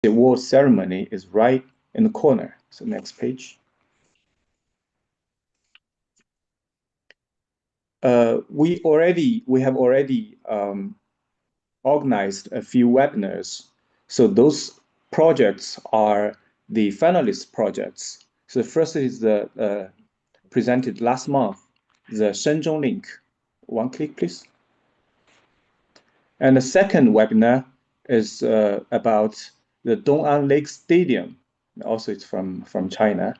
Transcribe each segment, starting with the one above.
the award ceremony is right in the corner. So next page. We have already organized a few webinars. So those projects are the finalist projects. So the first is the presented last month, the Shenzhou link. One click, please. And the second webinar is about the Dong'an Lake Stadium. Also, it's from China.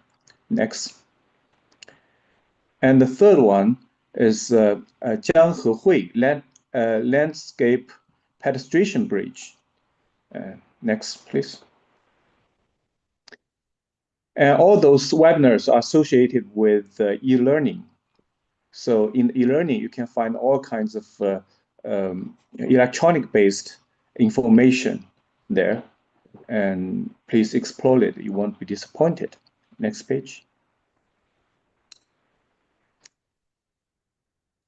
Next. And the third one is Jianghe landscape pedestrian bridge. Next, please. And all those webinars are associated with e-learning. So in e-learning, you can find all kinds of electronic-based information there. And please explore it. You won't be disappointed. Next page.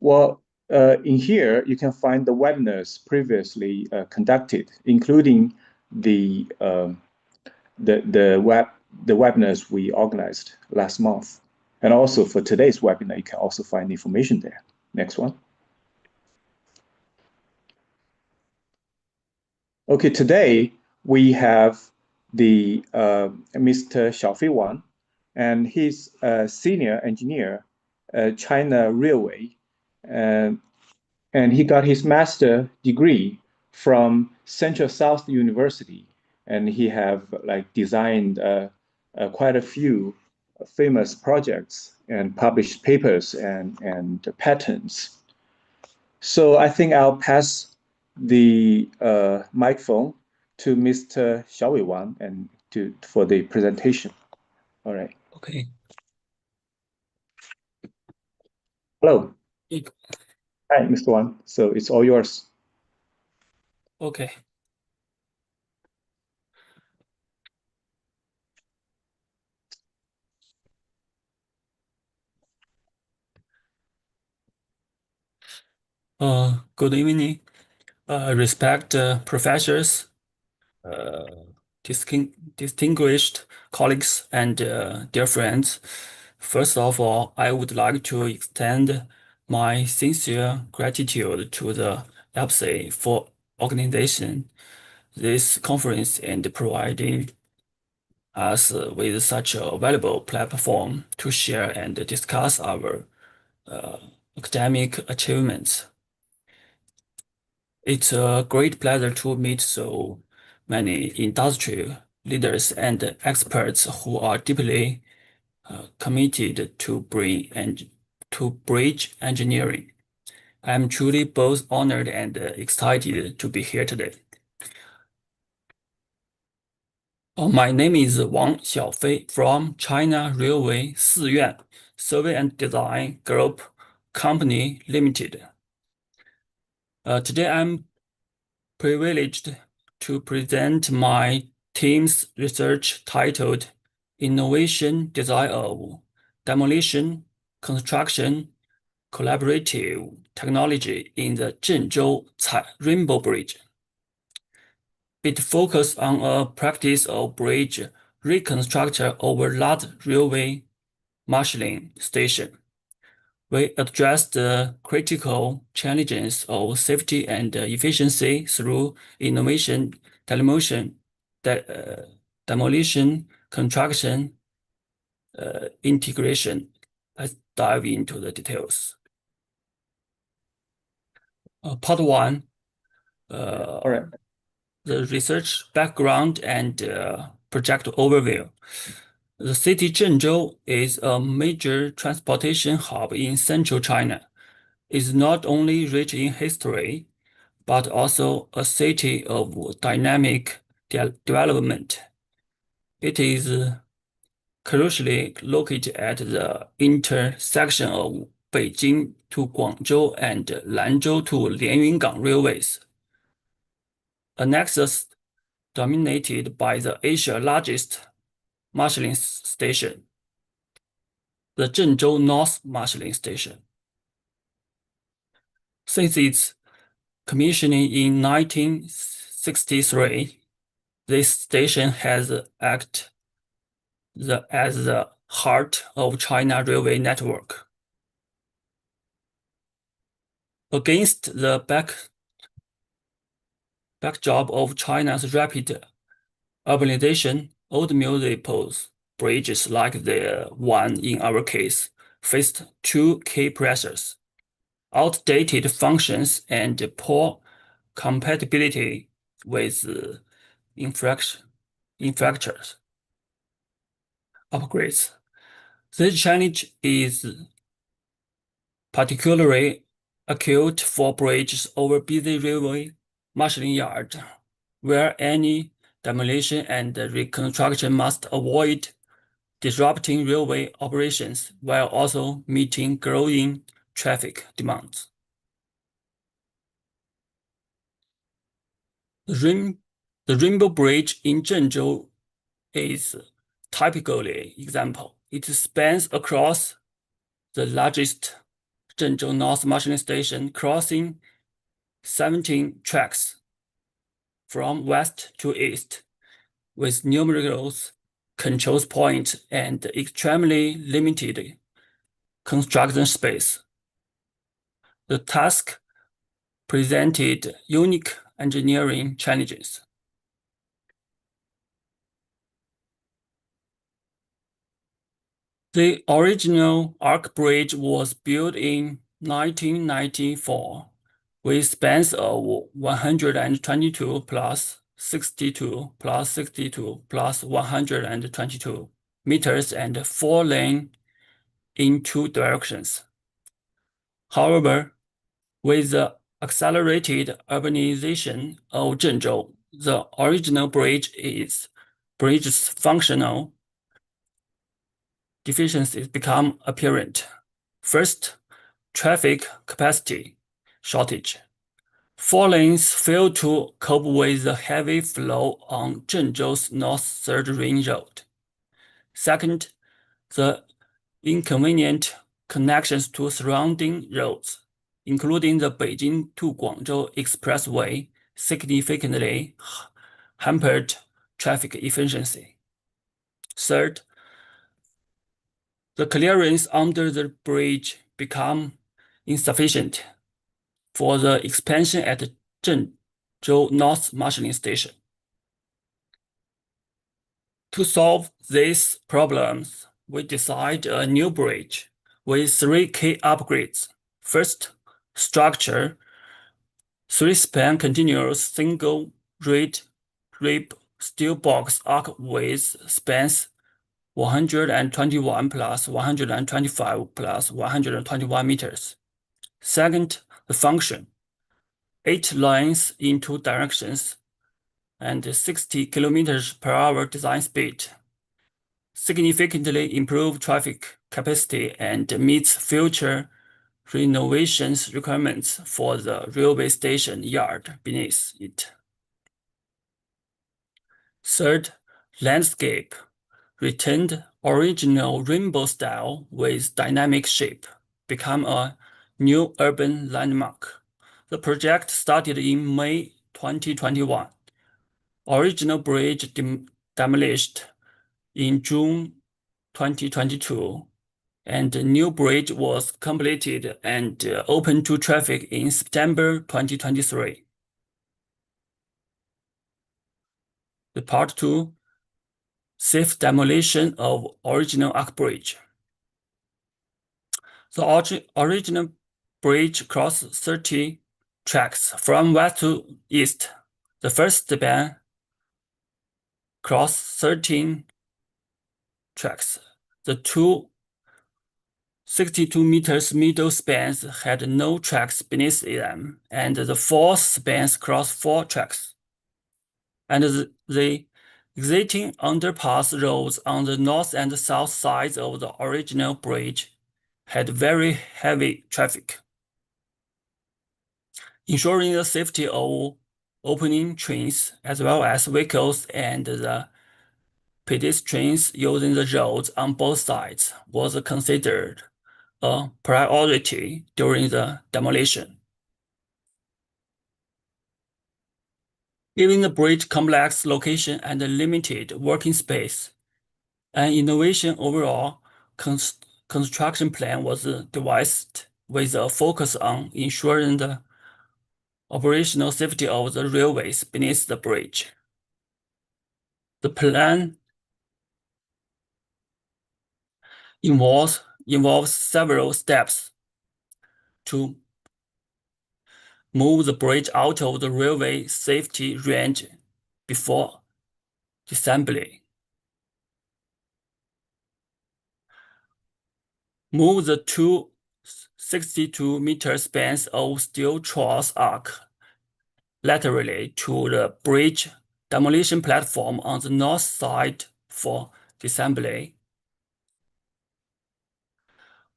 Well, in here, you can find the webinars previously conducted, including the webinars we organized last month. And also for today's webinar, you can also find information there. Next one. Okay, today we have the Mr. Xiaofei Wang, and he's a senior engineer at China Railway, and he got his master degree from Central South University, and he have designed quite a few famous projects and published papers and patents. So I think I'll pass the microphone to Mr. Xiaofei Wang and for the presentation. All right. Okay. Hello. Hi, Mr. Wang. So it's all yours. Okay. Good evening, respect professors, distinguished colleagues, and dear friends. First of all, I would like to extend my sincere gratitude to the lABSE for organizing this conference and providing us with such a valuable platform to share and discuss our academic achievements. It's a great pleasure to meet so many industry leaders and experts who are deeply committed to bridge engineering. I'm truly both honored and excited to be here today. My name is Wang Xiaofei from China Railway SIYUAN Survey and Design Group Company Limited. Today I'm privileged to present my team's research titled Innovation Design of Demolition Construction Collaborative Technology in the Zhengzhou Rainbow Bridge. It focuses on a practice of bridge reconstruction over large railway marshalling station. We address the critical challenges of safety and efficiency through innovation, demolition, construction, integration. Let's dive into the details. Part 1. All right. The research background and project overview. The city Zhengzhou is a major transportation hub in central China. It's not only rich in history, but also a city of dynamic development. It is crucially located at the intersection of Beijing to Guangzhou and Lanzhou to Lianyungang railways, a nexus dominated by the Asia's largest marshalling station, the Zhengzhou North Marshalling Station. Since its commissioning in 1963, This station has acted as the heart of China railway network. Against the backdrop of China's rapid urbanization, old municipal bridges like the one in our case faced two key pressures: outdated functions and poor compatibility with infrastructures upgrades. This challenge is particularly acute for bridges over busy railway marshalling yard, where any demolition and reconstruction must avoid disrupting railway operations while also meeting growing traffic demands. The Rainbow Bridge in Zhengzhou is typically example. It spans across the largest Zhengzhou North Marshalling Station, crossing 17 tracks from west to east, with numerous control points and extremely limited construction space. The task presented unique engineering challenges. The original arch bridge was built in 1994 with spans of 122 plus 62 plus 62 plus 122 meters and 4 lanes in 2 directions. However, with the accelerated urbanization of Zhengzhou, the original bridge's functional deficiencies become apparent. First, traffic capacity shortage. 4 lanes fail to cope with the heavy flow on Zhengzhou's North Third Ring Road. Second, the inconvenient connections to surrounding roads, including the Beijing to Guangzhou Expressway, significantly hampered traffic efficiency. Third, the clearance under the bridge became insufficient for the expansion at Zhengzhou North Marshalling Station. To solve these problems, we designed a new bridge with 3 key upgrades. First, structure: 3-span continuous single rib steel box arch with spans 121 plus 125 plus 121 meters. Second, the function: 8 lanes in 2 directions and 60 kilometers per hour design speed, significantly improve traffic capacity and meets future renovations requirements for the railway station yard beneath it. Third, landscape: retained original rainbow style with dynamic shape, become a new urban landmark. The project started in May 2021. Original bridge demolished in June 2022, and the new bridge was completed and open to traffic in September 2023. The part 2, safe demolition of original arch bridge. The original bridge crossed 30 tracks from west to east. The first span crossed 13 tracks. The 2 62 meters middle spans had no tracks beneath them, and the 4th spans crossed 4 tracks. And the existing underpass roads on the north and south sides of the original bridge had very heavy traffic, ensuring the safety of opening trains as well as vehicles and the pedestrians using the roads on both sides was considered a priority during the demolition. Given the bridge complex location and limited working space, an innovation overall construction plan was devised with a focus on ensuring the operational safety of the railways beneath the bridge. The plan involves several steps to move the bridge out of the railway safety range before disassembly. Move the two 62-meter spans of steel truss arc laterally to the bridge demolition platform on the north side for disassembly.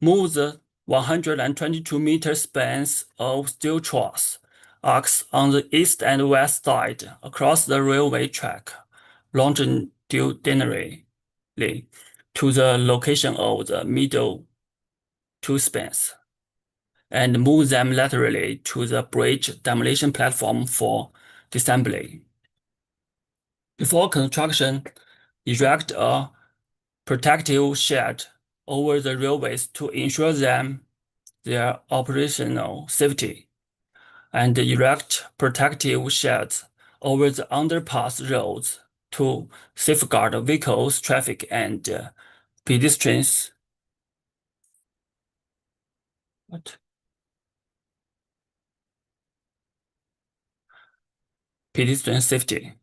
Move the 122-meter spans of steel truss arcs on the east and west side across the railway track longitudinally to the location of the middle two spans, and move them laterally to the bridge demolition platform for disassembly. Before construction, erect a protective shed over the railways to ensure their operational safety, and erect protective sheds over the underpass roads to safeguard vehicles, traffic, and pedestrians. Pedestrian safety.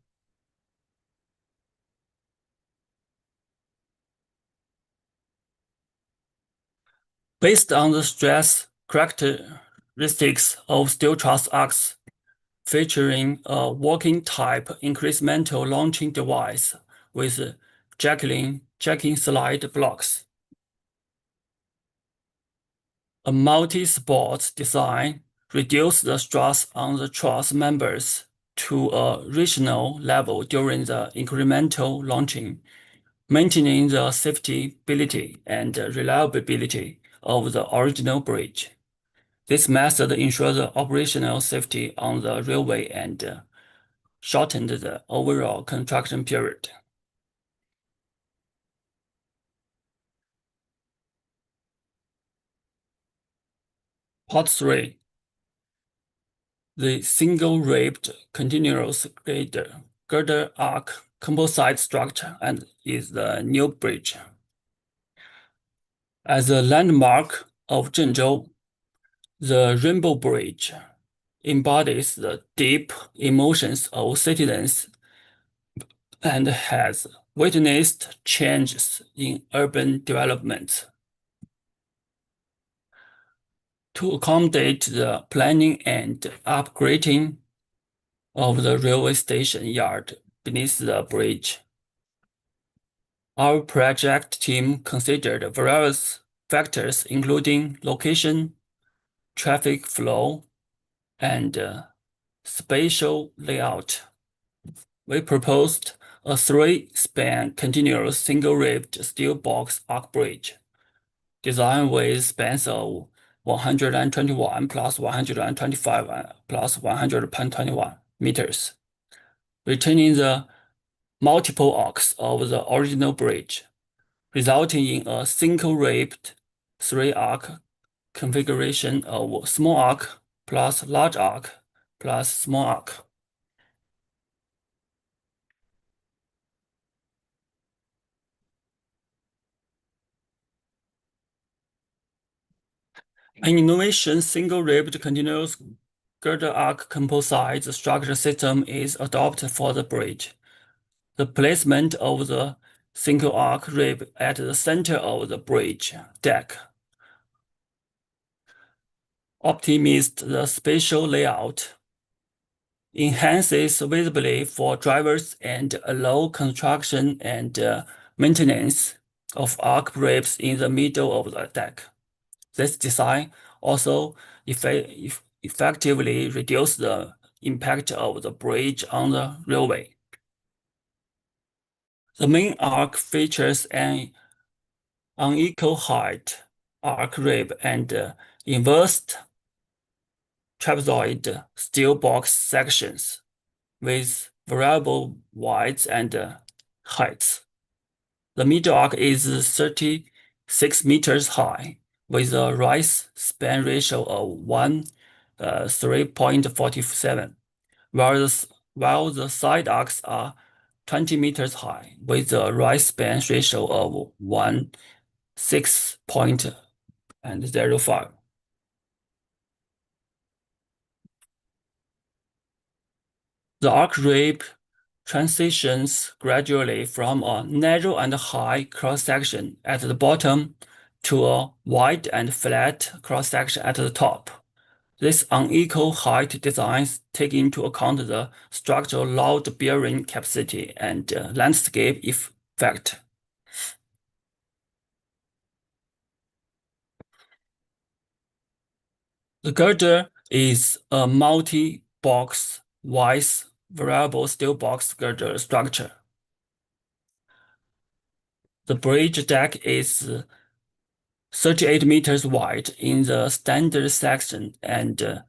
Based on the stress characteristics of steel truss arcs, featuring a walking type incremental launching device with jacking slide blocks, a multi-support design reduces the stress on the truss members to a rational level during the incremental launching, maintaining the safety and reliability of the original bridge. This method ensures the operational safety on the railway and shortened the overall construction period. Part 3. The single-ribbed continuous girder arc composite structure and is the new bridge. As a landmark of Zhengzhou, the Rainbow Bridge embodies the deep emotions of citizens and has witnessed changes in urban development. To accommodate the planning and upgrading of the railway station yard beneath the bridge, our project team considered various factors including location, traffic flow, and spatial layout. We proposed a 3-span continuous single-ribbed steel box arc bridge, designed with spans of 121 plus 125 plus 121 meters, retaining the multiple arcs of the original bridge, resulting in a single-ribbed 3-arc configuration of small arc plus large arc plus small arc. An innovation single-ribbed continuous girder arc composite structure system is adopted for the bridge. The placement of the single arc rib at the center of the bridge deck optimizes the spatial layout, enhances visibility for drivers, and allows construction and maintenance of arc ribs in the middle of the deck. This design also effectively reduces the impact of the bridge on the railway. The main arc features an unequal height arc rib and inverted trapezoid steel box sections, with variable widths and heights. The middle arc is 36 meters high, with a rise span ratio of 3.47, while the side arcs are 20 meters high, with a rise span ratio of 6.05. The arc rape transitions gradually from a narrow and high cross-section at the bottom to a wide and flat cross-section at the top. This unequal height designs take into account the structural load-bearing capacity and landscape effect. The girder is a multi-box wise variable steel box girder structure. The bridge deck is 38 meters wide in the standard section and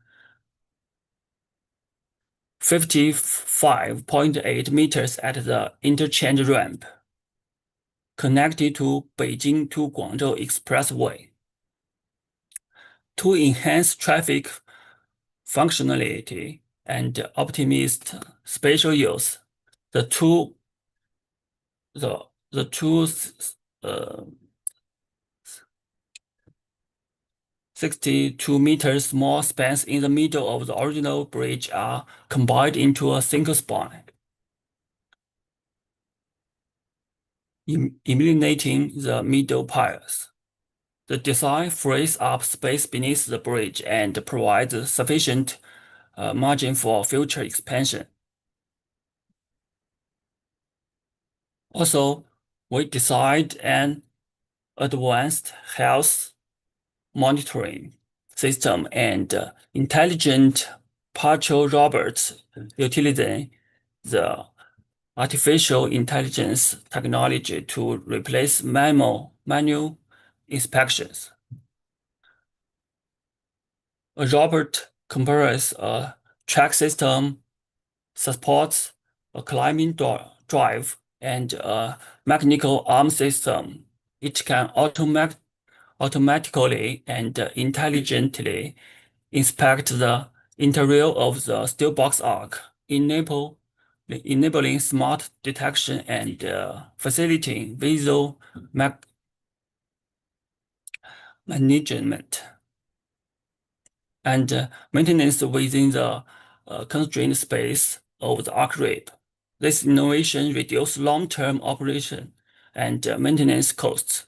55.8 meters at the interchange ramp, connected to Beijing to Guangzhou Expressway. To enhance traffic functionality and optimize spatial use, the two 62 meters small spans in the middle of the original bridge are combined into a single span, eliminating the middle piers. The design frees up space beneath the bridge and provides sufficient margin for future expansion. Also, we designed an advanced health monitoring system and intelligent partial robots utilizing the artificial intelligence technology to replace manual inspections. A robot comprises a track system, supports a climbing drive, and a mechanical arm system. It can automatically and intelligently inspect the interior of the steel box arc, enabling smart detection and facilitating visual management and maintenance within the constrained space of the arc rape. This innovation reduces long-term operation and maintenance costs.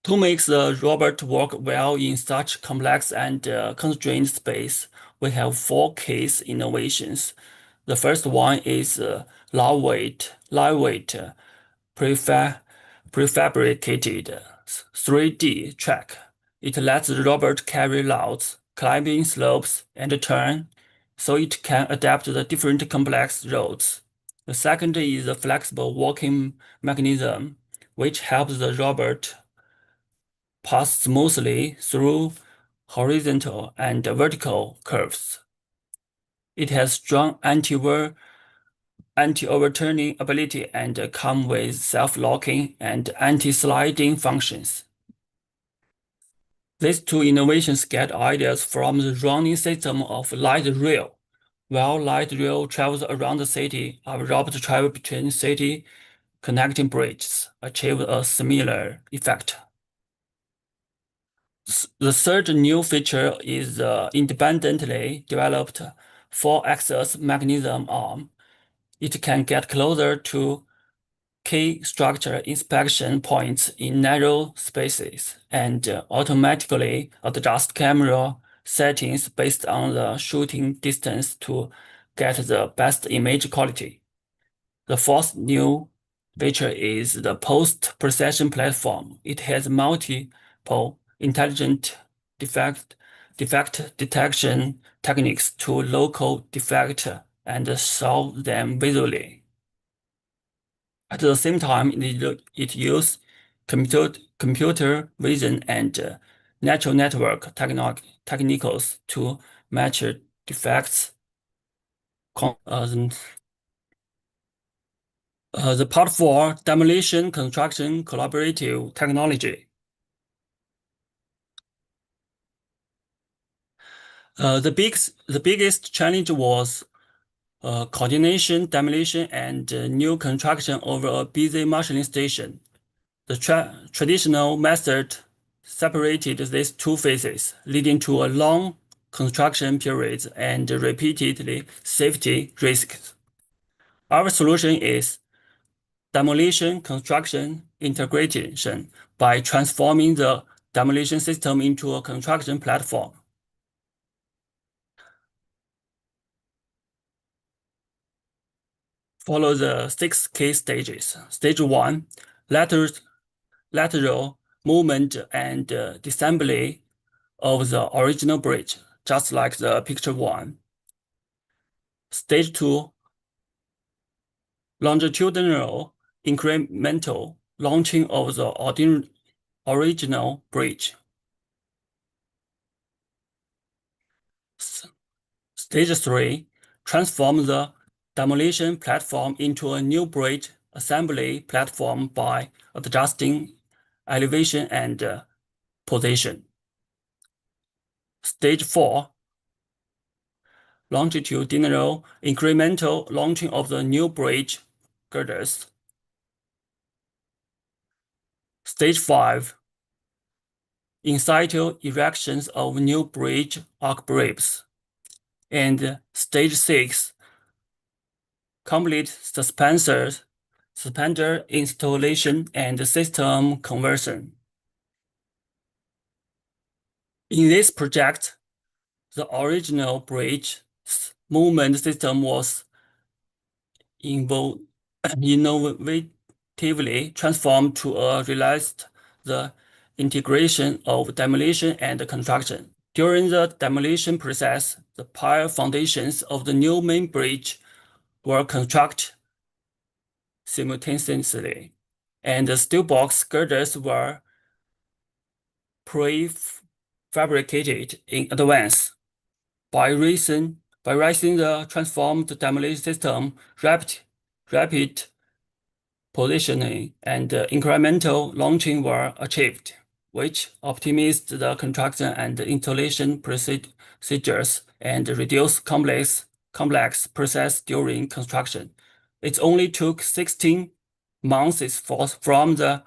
To make the robot work well in such complex and constrained space, we have 4 case innovations. The first one is lightweight prefabricated 3D track. It lets the robot carry loads, climbing slopes, and turn, so it can adapt to the different complex roads. The second is a flexible walking mechanism, which helps the robot pass smoothly through horizontal and vertical curves. It has strong anti-overturning ability and come with self-locking and anti-sliding functions. These 2 innovations get ideas from the running system of light rail. While light rail travels around the city, our robot travels between city connecting bridges, achieve a similar effect. The third new feature is the independently developed 4-axis mechanism arm. It can get closer to key structure inspection points in narrow spaces and automatically adjust camera settings based on the shooting distance to get the best image quality. The fourth new feature is the post-processing platform. It has multiple intelligent defect detection techniques to local defect and solve them visually. At the same time, it uses computer vision and natural network techniques to match defects. The part 4, demolition construction collaborative technology. The biggest challenge was coordination, demolition, and new construction over a busy marshalling station. The traditional method separated these two phases, leading to a long construction periods and repeatedly safety risks. Our solution is demolition construction integration by transforming the demolition system into a construction platform. Follow the 6 key stages. Stage 1, lateral movement and disassembly of the original bridge, just like the picture 1. Stage 2, longitudinal incremental launching of the original bridge. Stage 3, transform the demolition platform into a new bridge assembly platform by adjusting elevation and position. Stage 4, longitudinal incremental launching of the new bridge girders. Stage 5, in-situ erections of new bridge arch bricks. And Stage 6, complete suspender installation and system conversion. In this project, the original bridge movement system was innovatively transformed to realize the integration of demolition and construction. During the demolition process, the pier foundations of the new main bridge were constructed simultaneously, and the steel box girders were prefabricated in advance. By raising the transformed demolition system, rapid positioning and incremental launching were achieved, which optimized the construction and installation procedures and reduced complex process during construction. It only took 16 months from the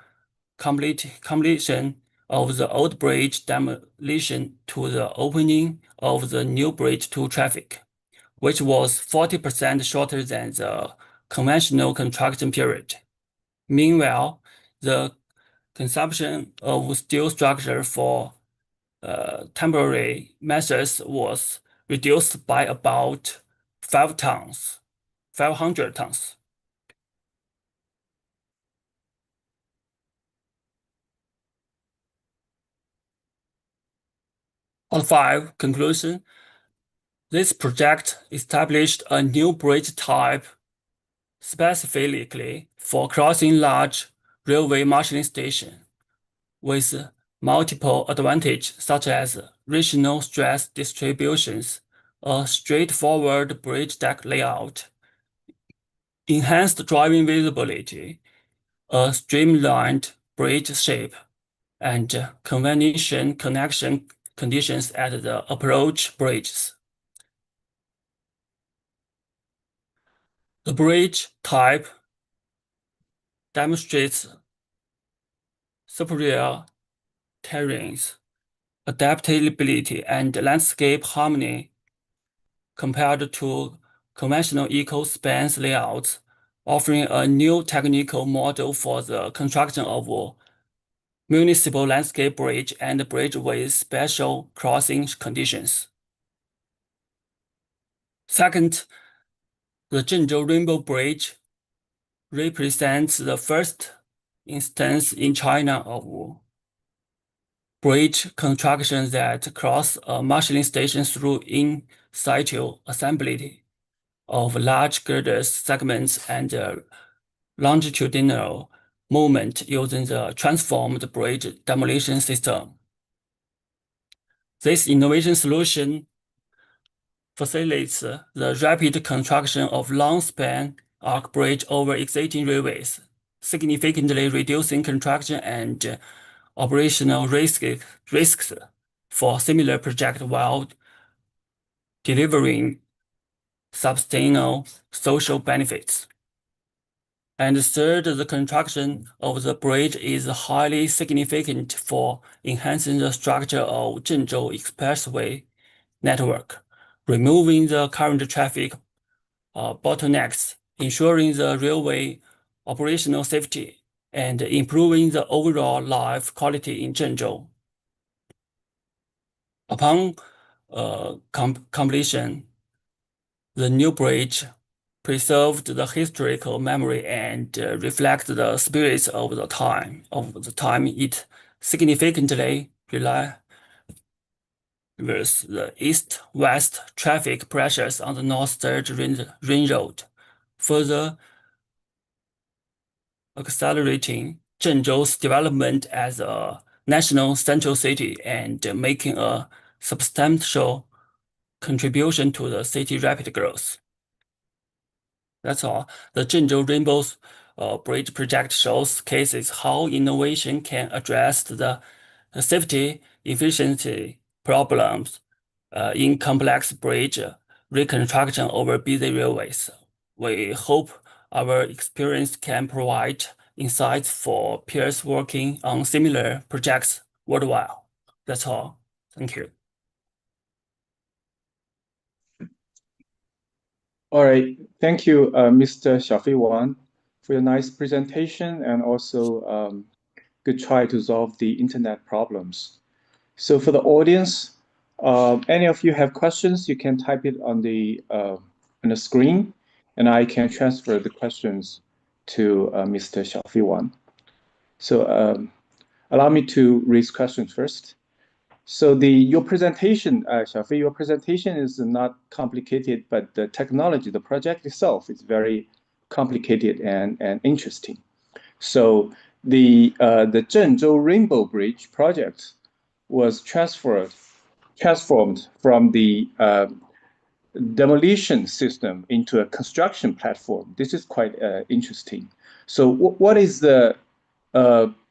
completion of the old bridge demolition to the opening of the new bridge to traffic, which was 40% shorter than the conventional construction period. Meanwhile, the consumption of steel structure for temporary measures was reduced by about 500 tons. Part 5, conclusion. This project established a new bridge type specifically for crossing large railway marshalling stations, with multiple advantages such as rational stress distributions, a straightforward bridge deck layout, enhanced driving visibility, a streamlined bridge shape, and convenient connection conditions at the approach bridges. The bridge type demonstrates superior terrains, adaptability, and landscape harmony compared to conventional eco-span layouts, offering a new technical model for the construction of municipal landscape bridge and bridge with special crossing conditions. Second, the Zhengzhou Rainbow Bridge represents the first instance in China of bridge construction that cross a marshalling station through in-situ assembly of large girders segments and longitudinal movement using the transformed bridge demolition system. This innovation solution facilitates the rapid construction of long-span arc bridge over existing railways, significantly reducing construction and operational risks for similar projects while delivering substantial social benefits. And third, the construction of the bridge is highly significant for enhancing the structure of Zhengzhou Expressway network, removing the current traffic bottlenecks, ensuring the railway operational safety, and improving the overall life quality in Zhengzhou. Upon completion, the new bridge preserved the historical memory and reflect the spirits of the time. It significantly reverses the east-west traffic pressures on the North Third Ring Road, further accelerating Zhengzhou's development as a national central city and making a substantial contribution to the city rapid growth. That's all. The Zhengzhou Rainbow Bridge project shows cases how innovation can address the safety efficiency problems in complex bridge reconstruction over busy railways. We hope our experience can provide insights for peers working on similar projects worldwide. That's all. Thank you. All right, thank you, Mr. Xiaofei Wang, for your nice presentation and also good try to solve the internet problems. So for the audience, any of you have questions, you can type it on the screen, and I can transfer the questions to Mr. Xiaofei Wang. So allow me to raise questions first. So your presentation, Xiaofei, your presentation is not complicated, but the technology, the project itself is very complicated and interesting. So the Zhengzhou Rainbow Bridge project was transformed from the demolition system into a construction platform. This is quite interesting. So what is the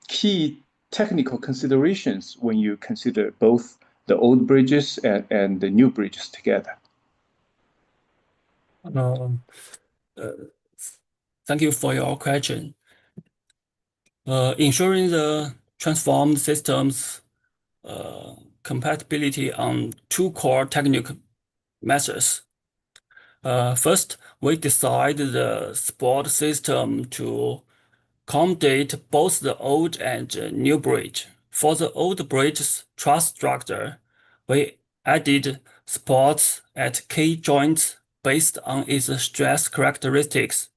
key technical considerations when you consider both the old bridges and the new bridges together? Thank you for your question. Ensuring the transformed systems compatibility on two core technical methods. First, we decide the support system to accommodate both the old and new bridge. For the old bridge's truss structure, we added supports at key joints based on its stress characteristics,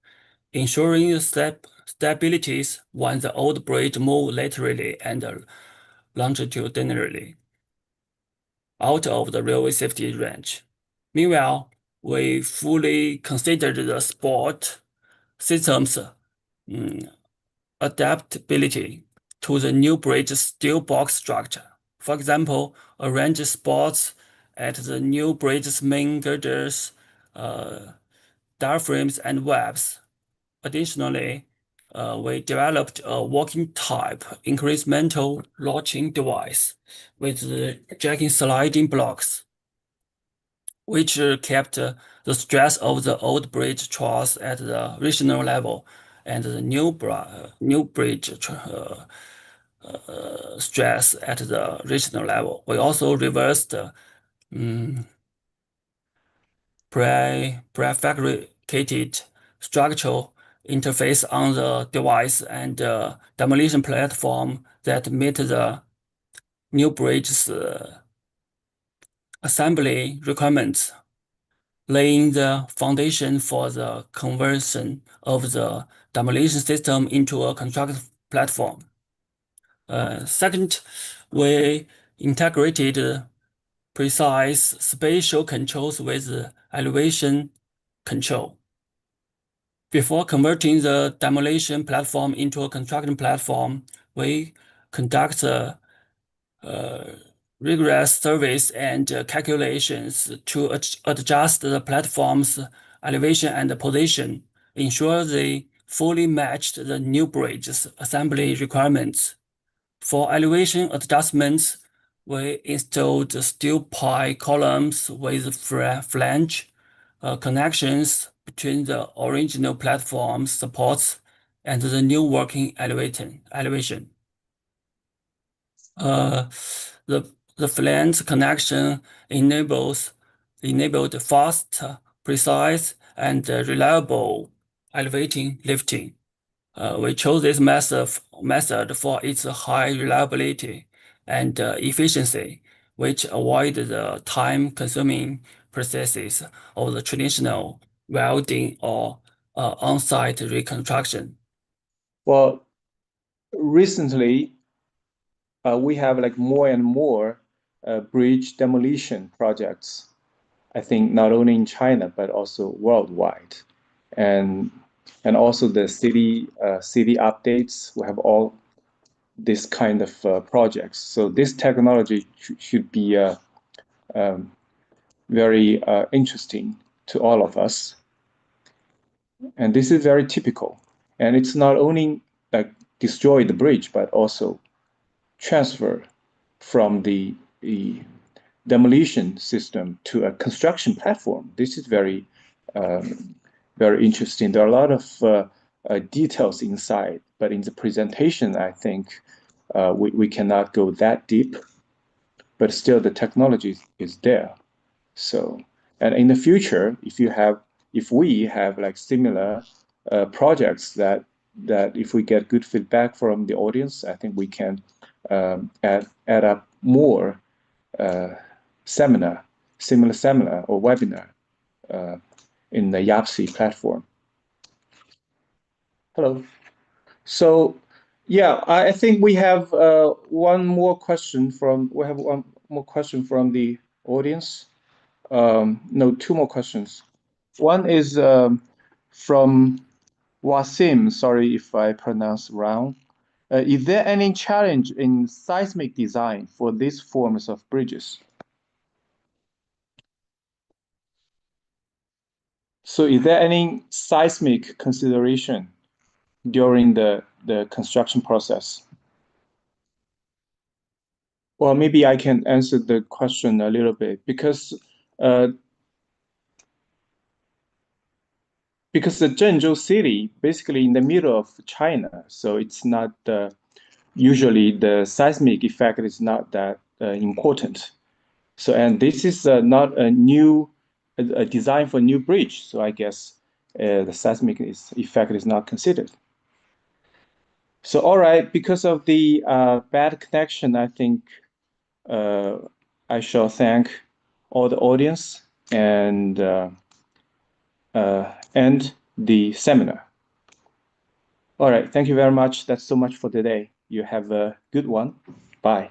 ensuring stabilities when the old bridge moves laterally and longitudinally out of the railway safety range. Meanwhile, we fully considered the support system's adaptability to the new bridge's steel box structure. For example, arrange supports at the new bridge's main girders, diaphragms, and webs. Additionally, we developed a working type incremental latching device with the jacking sliding blocks, which kept the stress of the old bridge truss at the regional level and the new bridge stress at the regional level. We also reversed prefabricated structural interface on the device and demolition platform that meet the new bridge's assembly requirements, laying the foundation for the conversion of the demolition system into a construction platform. Second, we integrated precise spatial controls with elevation control. Before converting the demolition platform into a construction platform, we conduct rigorous surveys and calculations to adjust the platform's elevation and position, ensure they fully matched the new bridge's assembly requirements. For elevation adjustments, we installed steel pile columns with flange connections between the original platform supports and the new working elevation. The flange connection enabled fast, precise, and reliable elevating lifting. We chose this method for its high reliability and efficiency, which avoid the time-consuming processes of the traditional welding or on-site reconstruction. Well, recently, we have like more and more bridge demolition projects. I think not only in China but also worldwide, and also the city updates. We have all this kind of projects. So this technology should be very interesting to all of us. And this is very typical. And it's not only like destroy the bridge, but also transfer from the demolition system to a construction platform. This is very, very interesting. There are a lot of details inside, but in the presentation, I think we cannot go that deep. But still, the technology is there. So, and in the future, if we have like similar projects that if we get good feedback from the audience, I think we can add up more similar seminar or webinar in the lABSE platform. Hello. So yeah, I think we have one more question from the audience. No, two more questions. One is from Wasim. Sorry if I pronounce wrong. Is there any challenge in seismic design for these forms of bridges? So is there any seismic consideration during the construction process? Well, maybe I can answer the question a little bit because the Zhengzhou city basically in the middle of China, so it's not usually the seismic effect is not that important. So and this is not a new design for new bridge, so I guess the seismic effect is not considered. So all right, because of the bad connection, I think I shall thank all the audience and end the seminar. All right, thank you very much. That's so much for today. You have a good one. Bye.